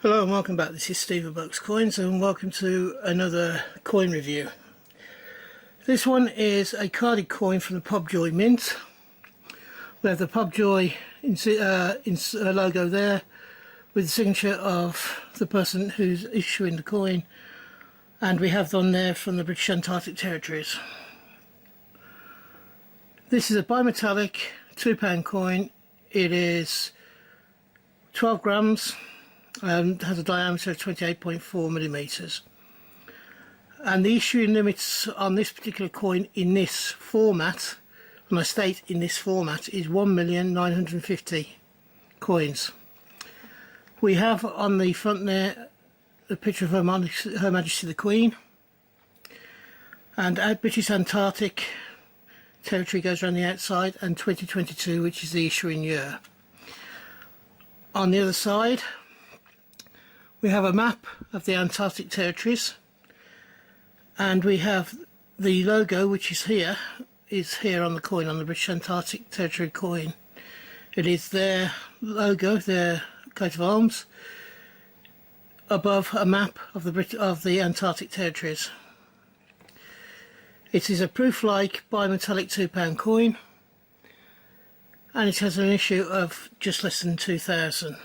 Hello and welcome back. This is Steve of Bucks Coins and welcome to another coin review. This one is a carded coin from the Pobjoy Mint. We have the Pobjoy logo there with the signature of the person who's issuing the coin, and we have one there from the British Antarctic Territories. This is a bimetallic £2 coin. It is 12 grams and has a diameter of 28.4 millimeters. And the issuing limits on this particular coin in this format, and I state in this format, is 1,950,000 coins. We have on the front there a picture of Her Majesty the Queen, and our British Antarctic Territory goes around the outside, and 2022, which is the issuing year. On the other side we have a map of the Antarctic Territories, and we have the logo, which is here on the coin, on the British Antarctic Territory coin. It is their logo, their coat of arms, above a map of the Antarctic Territories. It is a proof-like bimetallic £2 coin, and it has an issue of just less than 2,000.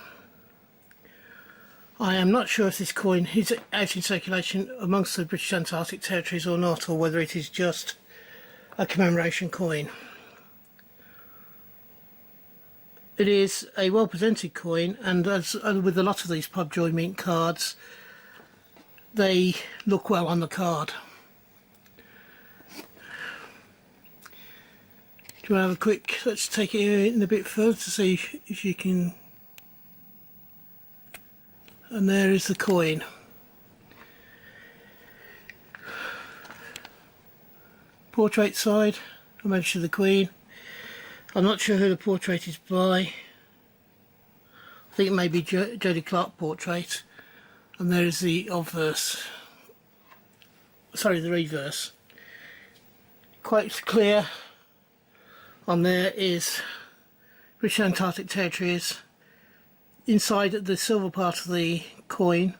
I am not sure if this coin is out in circulation amongst the British Antarctic Territories or not, or whether it is just a commemoration coin. It is a well presented coin, and as with a lot of these Pobjoy Mint cards, they look well on the card. Do you want to have a quick, let's take it in a bit further to see if you can. And there is the coin. Portrait side, Her Majesty the Queen. I'm not sure who the portrait is by. I think it may be Jodie Clark portrait. And there is the obverse. Sorry, the reverse. Quite clear. On there is British Antarctic Territories. Inside the silver part of the coin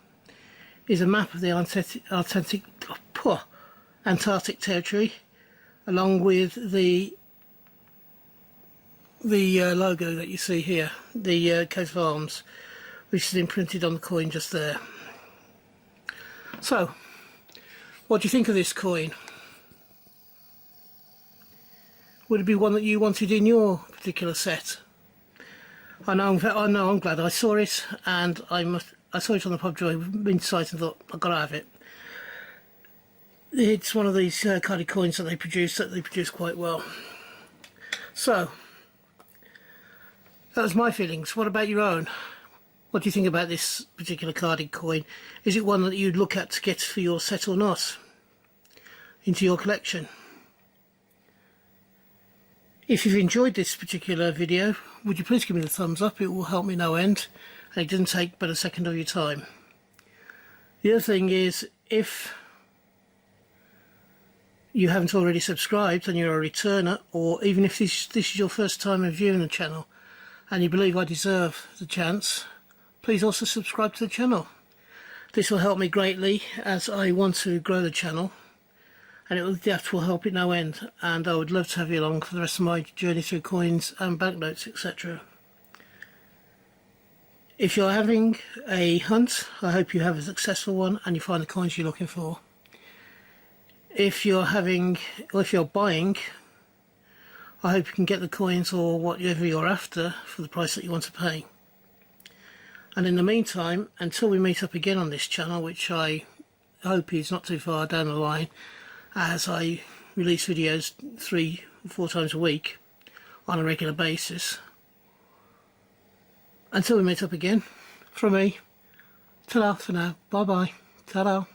is a map of the Antarctic Territory, along with the logo that you see here, the coat of arms, which is imprinted on the coin just there. So, what do you think of this coin? Would it be one that you wanted in your particular set? I know I'm glad I saw it, and I saw it on the Pobjoy Mint site and thought, I've got to have it. It's one of these carded coins that they produce quite well. So, that was my feelings. What about your own? What do you think about this particular carded coin? Is it one that you'd look at to get for your set or not into your collection? If you've enjoyed this particular video, would you please give me the thumbs up? It will help me no end, and it doesn't take but a second of your time. The other thing is, if you haven't already subscribed and you're a returner, or even if this is your first time viewing the channel and you believe I deserve the chance, please also subscribe to the channel. This will help me greatly as I want to grow the channel, and that will help it no end, and I would love to have you along for the rest of my journey through coins and banknotes, etc. If you're having a hunt, I hope you have a successful one and you find the coins you're looking for. If you're buying, I hope you can get the coins or whatever you're after for the price that you want to pay. And in the meantime, until we meet up again on this channel, which I hope is not too far down the line, as I release videos 3 or 4 times a week on a regular basis. Until we meet up again, from me, ta-da for now, bye bye, ta-da.